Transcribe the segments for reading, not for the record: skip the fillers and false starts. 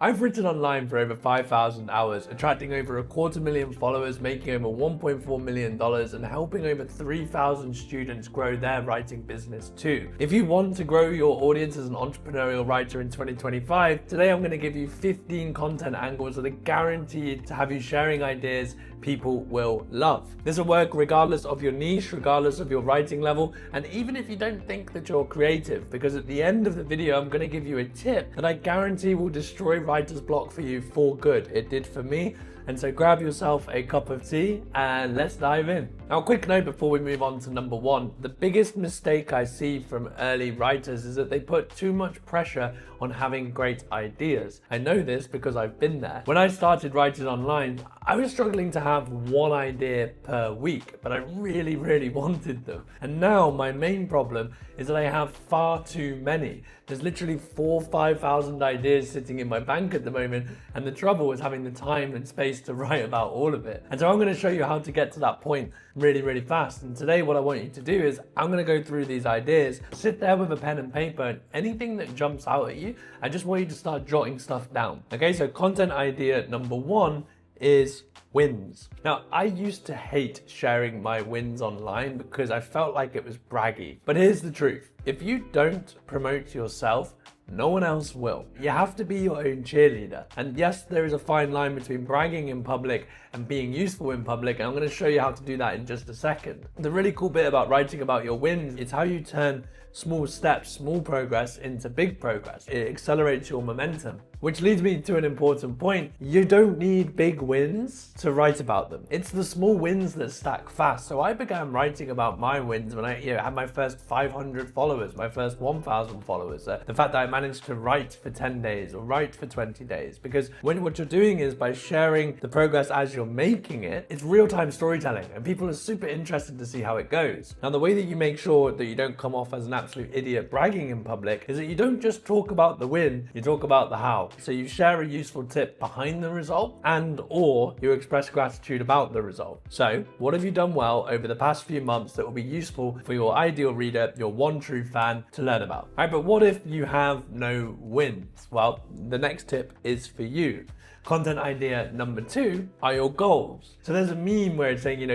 I've written online for over 5,000 hours, attracting over 250,000 followers, making over $1.4 million, and helping over 3,000 students grow their writing business too. If you want to grow your audience as an entrepreneurial writer in 2025, today I'm going to give you 15 content angles that are guaranteed to have you sharing ideas people will love. This will work regardless of your niche, regardless of your writing level, and even if you don't think that you're creative, because at the end of the video, I'm going to give you a tip that I guarantee will destroy writer's block for you for good. It did for me. And so grab yourself a cup of tea and let's dive in. Now, a quick note before we move on to number one. The biggest mistake I see from early writers is that they put too much pressure on having great ideas. I know this because I've been there. When I started writing online, I was struggling to have one idea per week, but I really wanted them. And now my main problem is that I have far too many. There's literally 4,000 or 5,000 ideas sitting in my bank at the moment, and the trouble is having the time and space to write about all of it. And so I'm going to show you how to get to that point really fast. And today what I want you to do is I'm going to go through these ideas, sit there with a pen and paper, and anything that jumps out at you, I just want you to start jotting stuff down. Okay, so content idea number one is wins. Now, I used to hate sharing my wins online because I felt like it was braggy. But here's the truth. If you don't promote yourself, no one else will. You have to be your own cheerleader. And yes, there is a fine line between bragging in public and being useful in public, and I'm going to show you how to do that in just a second. The really cool bit about writing about your wins is how you turn small steps, small progress into big progress. It accelerates your momentum. Which leads me to an important point. You don't need big wins to write about them. It's the small wins that stack fast. So I began writing about my wins when I had my first 500 followers, my first 1,000 followers. The fact that I managed to write for 10 days or write for 20 days. Because what you're doing is by sharing the progress as you're making it, it's real-time storytelling and people are super interested to see how it goes. Now, the way that you make sure that you don't come off as an absolute idiot bragging in public is that you don't just talk about the win, you talk about the how. So you share a useful tip behind the result or you express gratitude about the result. So what have you done well over the past few months that will be useful for your ideal reader, your one true fan to learn about? All right, but what if you have no wins? Well, the next tip is for you. Content idea number two are your goals. So there's a meme where it's saying,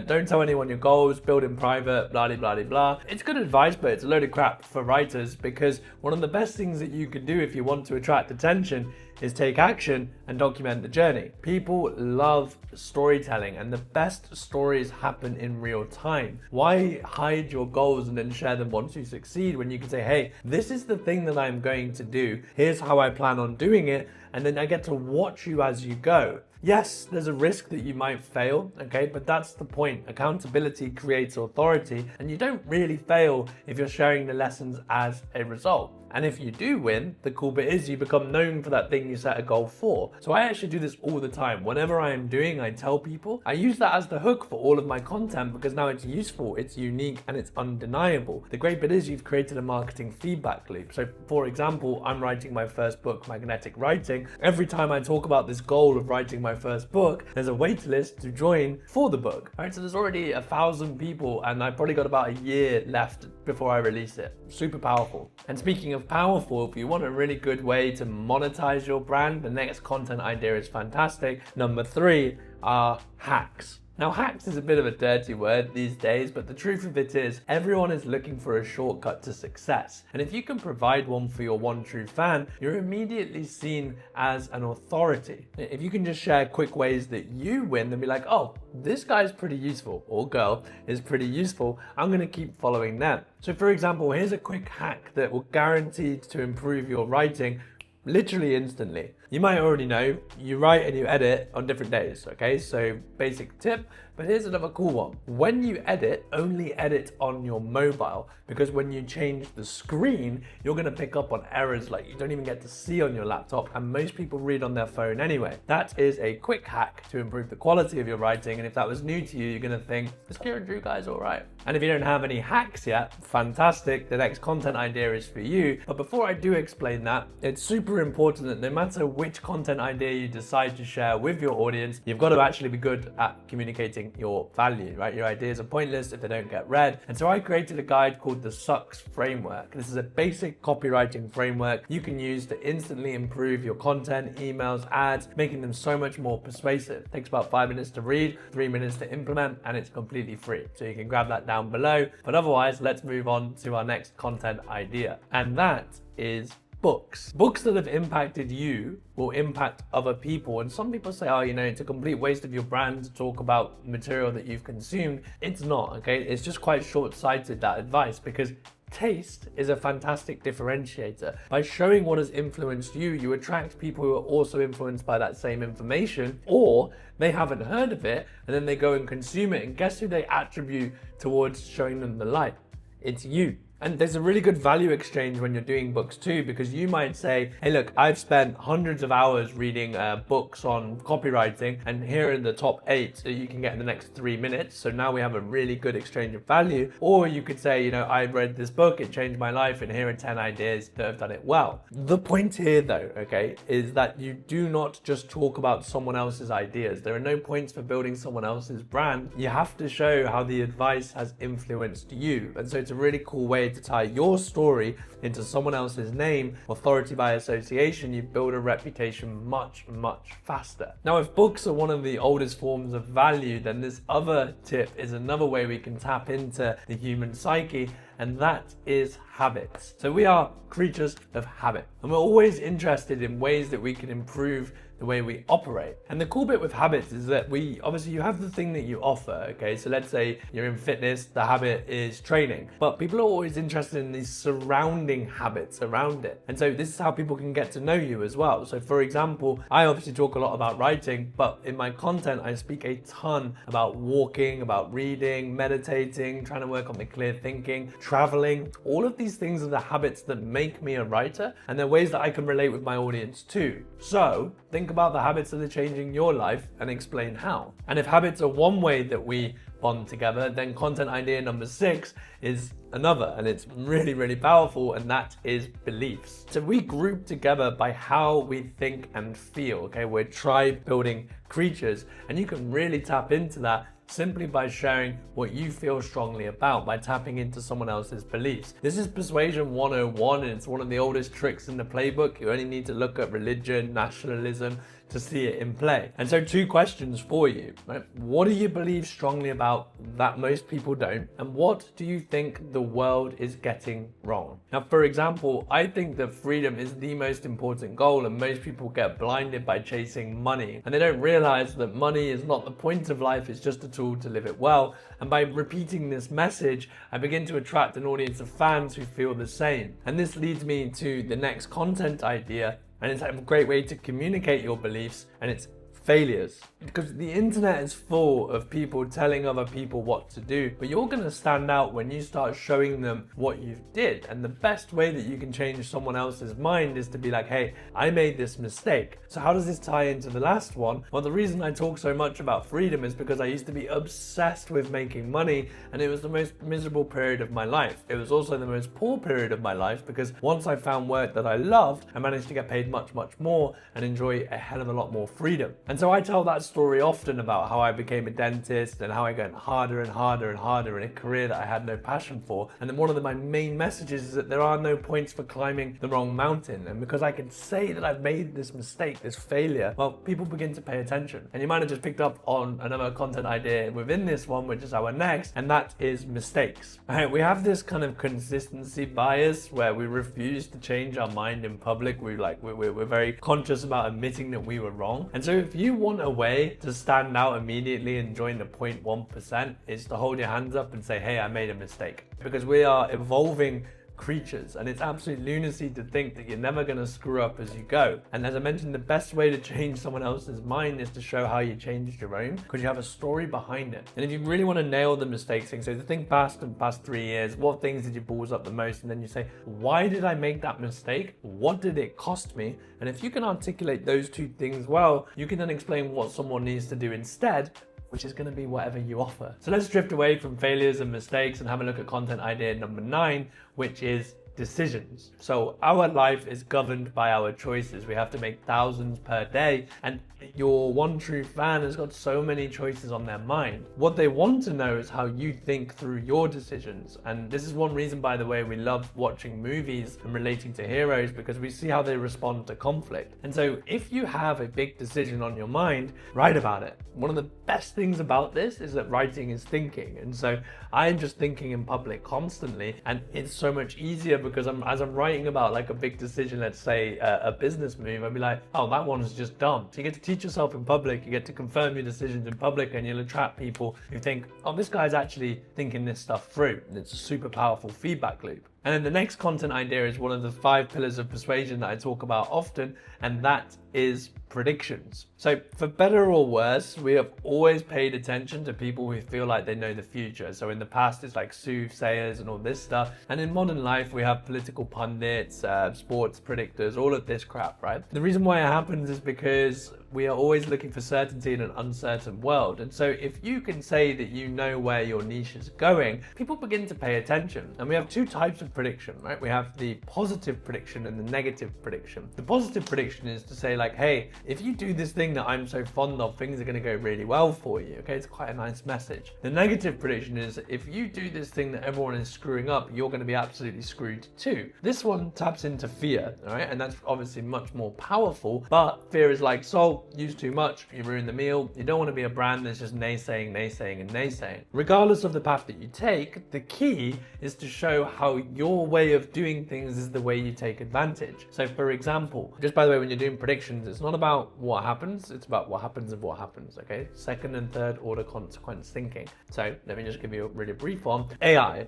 don't tell anyone your goals, build in private, blah, blah, blah, blah. It's good advice, but it's a load of crap for writers because one of the best things that you can do if you want to attract attention is take action and document the journey. People love storytelling and the best stories happen in real time. Why hide your goals and then share them once you succeed when you can say, hey, this is the thing that I'm going to do. Here's how I plan on doing it. And then I get to watch you as you go. Yes, there's a risk that you might fail, okay, but that's the point. Accountability creates authority, and you don't really fail if you're sharing the lessons as a result. And if you do win, the cool bit is you become known for that thing you set a goal for. So I actually do this all the time. Whenever I am doing, I tell people. I use that as the hook for all of my content because now it's useful, it's unique, and it's undeniable. The great bit is you've created a marketing feedback loop. So for example, I'm writing my first book, Magnetic Writing. Every time I talk about this goal of writing my first book, there's a wait list to join for the book. All right, so there's already 1,000 people and I've probably got about a year left before I release it. Super powerful. And speaking of powerful, if you want a really good way to monetize your brand, the next content idea is fantastic. Number three are hacks. Now, hacks is a bit of a dirty word these days, but the truth of it is everyone is looking for a shortcut to success. And if you can provide one for your one true fan, you're immediately seen as an authority. If you can just share quick ways that you win, then be like, oh, this guy's pretty useful, or girl is pretty useful, I'm gonna keep following them. So for example, here's a quick hack that will guarantee to improve your writing literally instantly. You might already know, you write and you edit on different days, okay? So basic tip, but here's another cool one. When you edit, only edit on your mobile because when you change the screen, you're gonna pick up on errors like you don't even get to see on your laptop and most people read on their phone anyway. That is a quick hack to improve the quality of your writing, and if that was new to you, you're gonna think, this Kieran Drew guy's all right. And if you don't have any hacks yet, fantastic, the next content idea is for you. But before I do explain that, it's super super important that no matter which content idea you decide to share with your audience, you've got to actually be good at communicating your value, right? Your ideas are pointless if they don't get read. And so I created a guide called the Sucks Framework. This is a basic copywriting framework you can use to instantly improve your content, emails, ads, making them so much more persuasive. It takes about 5 minutes to read, 3 minutes to implement, and it's completely free. So you can grab that down below. But otherwise, let's move on to our next content idea. And that is books. Books that have impacted you will impact other people. And some people say, oh, it's a complete waste of your brand to talk about material that you've consumed. It's not, okay? It's just quite short-sighted, that advice, because taste is a fantastic differentiator. By showing what has influenced you, you attract people who are also influenced by that same information, or they haven't heard of it and then they go and consume it. And guess who they attribute towards showing them the light? It's you. And there's a really good value exchange when you're doing books too, because you might say, hey, look, I've spent hundreds of hours reading books on copywriting, and here are the top 8 that you can get in the next 3 minutes. So now we have a really good exchange of value. Or you could say, I read this book, it changed my life, and here are 10 ideas that have done it well. The point here though, okay, is that you do not just talk about someone else's ideas. There are no points for building someone else's brand. You have to show how the advice has influenced you. And so it's a really cool way to tie your story into someone else's name. Authority by association, you build a reputation much, much faster. Now, if books are one of the oldest forms of value, then this other tip is another way we can tap into the human psyche, and that is habits. So we are creatures of habit, and we're always interested in ways that we can improve the way we operate. And the cool bit with habits is that you have the thing that you offer, okay? So let's say you're in fitness, the habit is training, but people are always interested in these surrounding habits around it. And so this is how people can get to know you as well. So for example, I obviously talk a lot about writing, but in my content, I speak a ton about walking, about reading, meditating, trying to work on the clear thinking, traveling. All of these things are the habits that make me a writer, and they're ways that I can relate with my audience too. So think about the habits that are changing your life and explain how. And if habits are one way that we bond together, then content idea number 6 is another, and it's really, really powerful, and that is beliefs. So we group together by how we think and feel, okay? We're tribe building creatures, and you can really tap into that simply by sharing what you feel strongly about, by tapping into someone else's beliefs. This is Persuasion 101, and it's one of the oldest tricks in the playbook. You only need to look at religion, nationalism to see it in play. And so 2 questions for you, right? What do you believe strongly about that most people don't? And what do you think the world is getting wrong? Now, for example, I think that freedom is the most important goal, and most people get blinded by chasing money. And they don't realize that money is not the point of life, it's just a tool to live it well. And by repeating this message, I begin to attract an audience of fans who feel the same. And this leads me to the next content idea, and it's a great way to communicate your beliefs, and it's failures. Because the internet is full of people telling other people what to do, but you're going to stand out when you start showing them what you did. And the best way that you can change someone else's mind is to be like, hey, I made this mistake. So how does this tie into the last one? Well, the reason I talk so much about freedom is because I used to be obsessed with making money, and it was the most miserable period of my life. It was also the most poor period of my life, because once I found work that I loved, I managed to get paid much, much more and enjoy a hell of a lot more freedom. And so I tell that story often about how I became a dentist and how I went harder and harder and harder in a career that I had no passion for. And then one of my main messages is that there are no points for climbing the wrong mountain. And because I can say that I've made this mistake, this failure, well, people begin to pay attention. And you might have just picked up on another content idea within this one, which is our next, and that is mistakes. Right, we have this kind of consistency bias where we refuse to change our mind in public. We're very conscious about admitting that we were wrong. And so if you want a way to stand out immediately and join the 0.1%, is to hold your hands up and say, hey, I made a mistake. Because we are evolving creatures, and it's absolute lunacy to think that you're never going to screw up as you go. And as I mentioned, the best way to change someone else's mind is to show how you changed your own, because you have a story behind it. And if you really want to nail the mistakes thing, so to think past the past 3 years, what things did you balls up the most? And then you say, why did I make that mistake? What did it cost me? And if you can articulate those 2 things well, you can then explain what someone needs to do instead, which is going to be whatever you offer. So let's drift away from failures and mistakes and have a look at content idea number 9, which is decisions. So our life is governed by our choices. We have to make thousands per day, and your one true fan has got so many choices on their mind. What they want to know is how you think through your decisions. And this is one reason, by the way, we love watching movies and relating to heroes, because we see how they respond to conflict. And so if you have a big decision on your mind, write about it. One of the best things about this is that writing is thinking. And so I'm just thinking in public constantly, and it's so much easier because as I'm writing about like a big decision, let's say a business move, I'd be like, oh, that one is just dumb. So you get to teach yourself in public, you get to confirm your decisions in public, and you'll attract people who think, oh, this guy's actually thinking this stuff through. And it's a super powerful feedback loop. And then the next content idea is one of the 5 pillars of persuasion that I talk about often, and that is predictions. So for better or worse, we have always paid attention to people who feel like they know the future. So in the past, it's like soothsayers and all this stuff. And in modern life, we have political pundits, sports predictors, all of this crap, right? The reason why it happens is because we are always looking for certainty in an uncertain world. And so if you can say that you know where your niche is going, people begin to pay attention. And we have 2 types of prediction, right? We have the positive prediction and the negative prediction. The positive prediction is to say like, hey, if you do this thing that I'm so fond of, things are going to go really well for you. Okay, it's quite a nice message. The negative prediction is if you do this thing that everyone is screwing up, you're going to be absolutely screwed too. This one taps into fear, all right? And that's obviously much more powerful, but fear is like salt. Use too much, you ruin the meal. You don't want to be a brand that's just naysaying, naysaying, and naysaying. Regardless of the path that you take, the key is to show how your way of doing things is the way you take advantage. So for example, just by the way, when you're doing predictions, it's not about what happens, it's about what happens of what happens, okay? 2nd and 3rd order consequence thinking. So let me just give you a really brief one. AI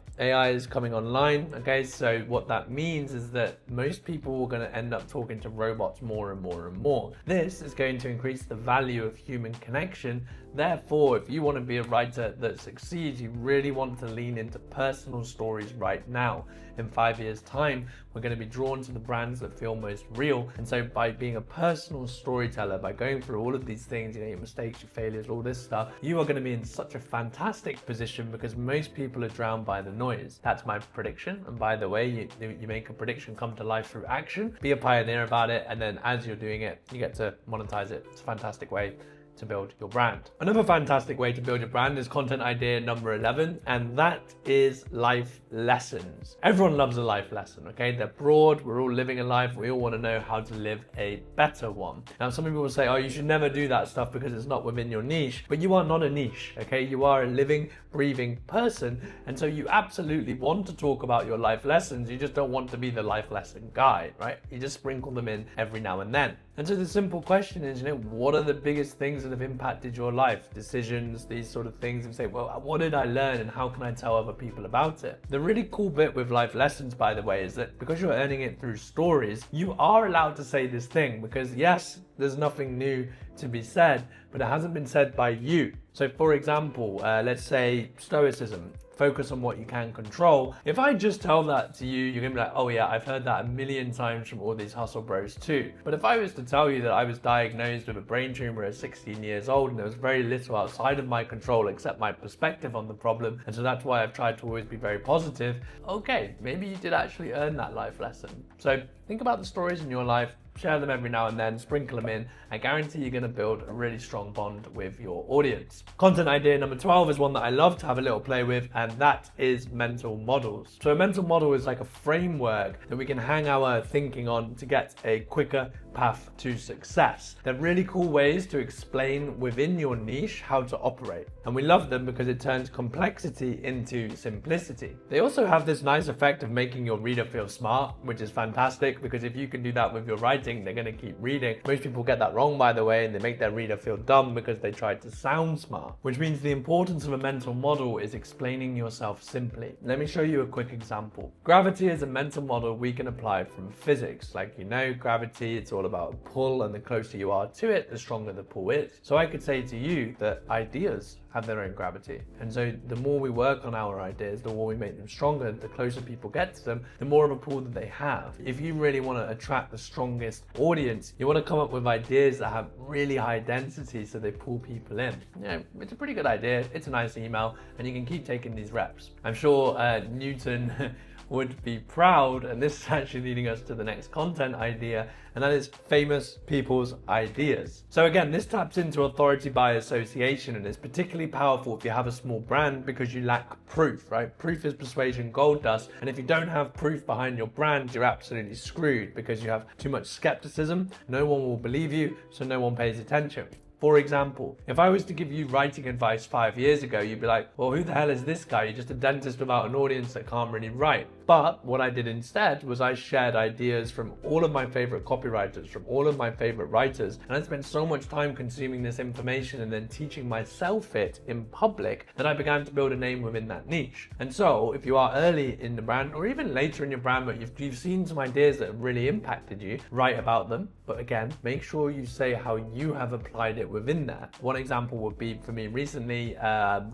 is coming online, okay? So what that means is that most people are going to end up talking to robots more and more and more. This is going to increase the value of human connection. Therefore, if you want to be a writer that succeeds, you really want to lean into personal stories right now. In 5 years' time, we're going to be drawn to the brands that feel most real. And so by being a personal storyteller, by going through all of these things, you know, your mistakes, your failures, all this stuff, you are going to be in such a fantastic position because most people are drowned by the noise. That's my prediction. And by the way, you make a prediction come to life through action, be a pioneer about it, and then as you're doing it, you get to monetize it. It's a fantastic way to build your brand. Another fantastic way to build your brand is content idea number 11, and that is life lessons. Everyone loves a life lesson, okay? They're broad, we're all living a life, we all want to know how to live a better one. Now, some people will say, oh, you should never do that stuff because it's not within your niche, but you are not a niche, okay? You are a living, breathing person, and so you absolutely want to talk about your life lessons, you just don't want to be the life lesson guy, right? You just sprinkle them in every now and then. And so the simple question is, you know, what are the biggest things that have impacted your life? Decisions, these sort of things, and say, well, what did I learn and how can I tell other people about it? The really cool bit with life lessons, by the way, is that because you're earning it through stories, you are allowed to say this thing because yes, there's nothing new to be said, but it hasn't been said by you. So for example, let's say stoicism. Focus on what you can control. If I just tell that to you, you're gonna be like, oh yeah, I've heard that a million times from all these hustle bros too. But if I was to tell you that I was diagnosed with a brain tumor at 16 years old and there was very little outside of my control except my perspective on the problem, and so that's why I've tried to always be very positive, okay, maybe you did actually earn that life lesson. So think about the stories in your life, share them every now and then, sprinkle them in. I guarantee you're going to build a really strong bond with your audience. Content idea number 12 is one that I love to have a little play with, and that is mental models. So a mental model is like a framework that we can hang our thinking on to get a quicker path to success. They're really cool ways to explain within your niche how to operate. And we love them because it turns complexity into simplicity. They also have this nice effect of making your reader feel smart, which is fantastic because if you can do that with your writing, they're going to keep reading. Most people get that wrong, by the way, and they make their reader feel dumb because they tried to sound smart, which means the importance of a mental model is explaining yourself simply. Let me show you a quick example. Gravity is a mental model we can apply from physics. Like, you know, gravity, it's all about pull, and the closer you are to it, the stronger the pull is. So I could say to you that ideas have their own gravity. And so the more we work on our ideas, the more we make them stronger, the closer people get to them, the more of a pull that they have. If you really want to attract the strongest audience, you want to come up with ideas that have really high density so they pull people in. You know, it's a pretty good idea, it's a nice email, and you can keep taking these reps. I'm sure Newton would be proud. And this is actually leading us to the next content idea, and that is famous people's ideas. So again, this taps into authority by association, and it's particularly powerful if you have a small brand because you lack proof, right? Proof is persuasion gold dust. And if you don't have proof behind your brand, you're absolutely screwed because you have too much skepticism. No one will believe you, so no one pays attention. For example, if I was to give you writing advice 5 years ago, you'd be like, well, who the hell is this guy? You're just a dentist without an audience that can't really write. But what I did instead was I shared ideas from all of my favorite copywriters, from all of my favorite writers, and I spent so much time consuming this information and then teaching myself it in public that I began to build a name within that niche. And so if you are early in the brand or even later in your brand, but you've seen some ideas that have really impacted you, write about them. But again, make sure you say how you have applied it within that. One example would be for me recently,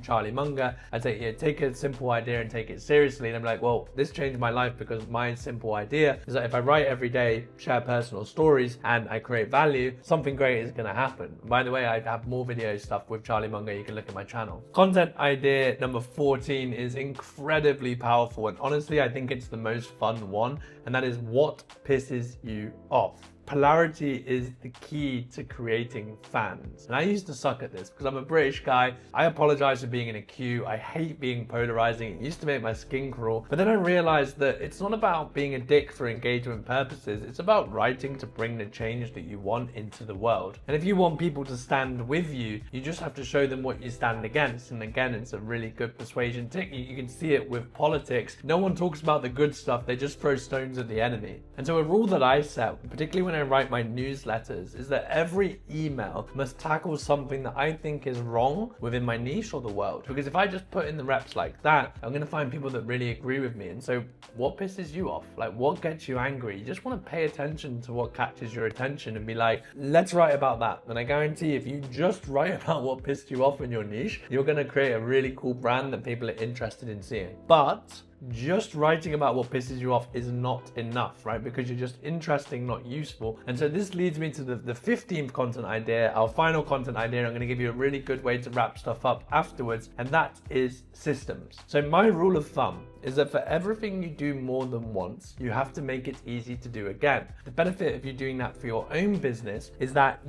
Charlie Munger. I'd say, yeah, take a simple idea and take it seriously. And I'm like, well, this changed my life because my simple idea is that if I write every day, share personal stories, and I create value, something great is going to happen. By the way, I have more video stuff with Charlie Munger. You can look at my channel. Content idea number 14 is incredibly powerful. And honestly, I think it's the most fun one. And that is what pisses you off. Polarity is the key to creating fans. And I used to suck at this because I'm a British guy. I apologize for being in a queue. I hate being polarizing. It used to make my skin crawl. But then I realized that it's not about being a dick for engagement purposes. It's about writing to bring the change that you want into the world. And if you want people to stand with you, you just have to show them what you stand against. And again, it's a really good persuasion technique. You can see it with politics. No one talks about the good stuff. They just throw stones at the enemy. And so a rule that I set, particularly when I write my newsletters, is that every email must tackle something that I think is wrong within my niche or the world. Because if I just put in the reps like that, I'm going to find people that really agree with me. And so what pisses you off? Like, what gets you angry? You just want to pay attention to what catches your attention and be like, let's write about that. And I guarantee if you just write about what pissed you off in your niche, you're going to create a really cool brand that people are interested in seeing. But just writing about what pisses you off is not enough, right? Because you're just interesting, not useful. And so this leads me to the 15th content idea, our final content idea. I'm going to give you a really good way to wrap stuff up afterwards, and that is systems. So my rule of thumb is that for everything you do more than once, you have to make it easy to do again. The benefit of you doing that for your own business is that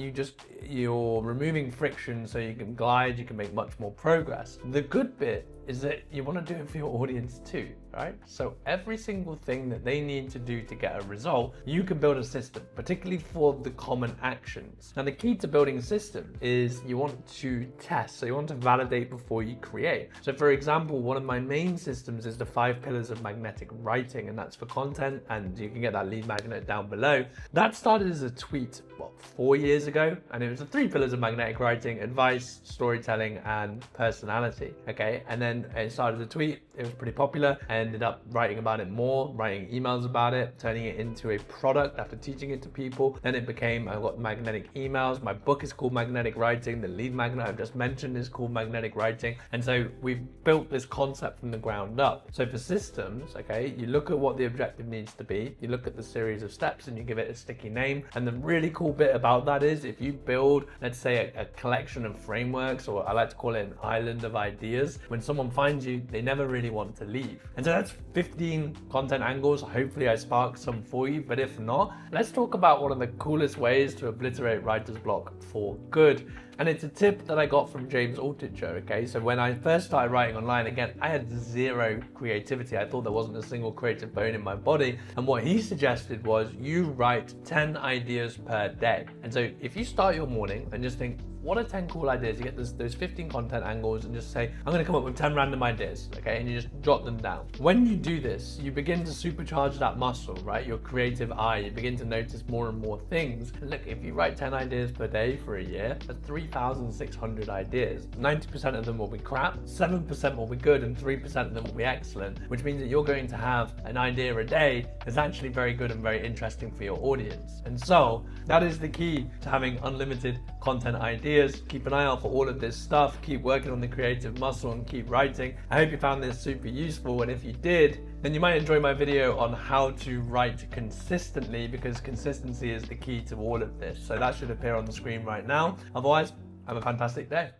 you're removing friction so you can glide, you can make much more progress. The good bit is that you want to do it for your audience too, right? So every single thing that they need to do to get a result, you can build a system, particularly for the common actions. Now, the key to building a system is you want to test. So you want to validate before you create. So for example, one of my main systems is the 5 pillars of magnetic writing, and that's for content, and you can get that lead magnet down below. That started as a tweet, 4 years ago, and it was the 3 pillars of magnetic writing: advice, storytelling, and personality. Okay, and then it started a tweet. It was pretty popular. I ended up writing about it more, writing emails about it, turning it into a product after teaching it to people. Then it became, I got magnetic emails. My book is called Magnetic Writing. The lead magnet I've just mentioned is called Magnetic Writing. And so we've built this concept from the ground up. So for systems, okay, you look at what the objective needs to be, you look at the series of steps, and you give it a sticky name. And the really cool bit about that is if you build, let's say, a collection of frameworks, or I like to call it an island of ideas, when someone finds you, they never really want to leave. And so that's 15 content angles. Hopefully I sparked some for you, but if not, let's talk about one of the coolest ways to obliterate writer's block for good. And it's a tip that I got from James Altucher, okay? So when I first started writing online, again, I had zero creativity. I thought there wasn't a single creative bone in my body. And what he suggested was you write 10 ideas per day. And so if you start your morning and just think, what are 10 cool ideas? You get those 15 content angles and just say, I'm gonna come up with 10 random ideas, okay? And you just jot them down. When you do this, you begin to supercharge that muscle, right? Your creative eye, you begin to notice more and more things. And look, if you write 10 ideas per day for a year, that's 3,600 ideas. 90% of them will be crap, 7% will be good, and 3% of them will be excellent, which means that you're going to have an idea a day that's actually very good and very interesting for your audience. And so that is the key to having unlimited content ideas. Keep an eye out for all of this stuff. Keep working on the creative muscle and keep writing. I hope you found this super useful, and if you did, then you might enjoy my video on how to write consistently, because consistency is the key to all of this. So that should appear on the screen right now. Otherwise, have a fantastic day.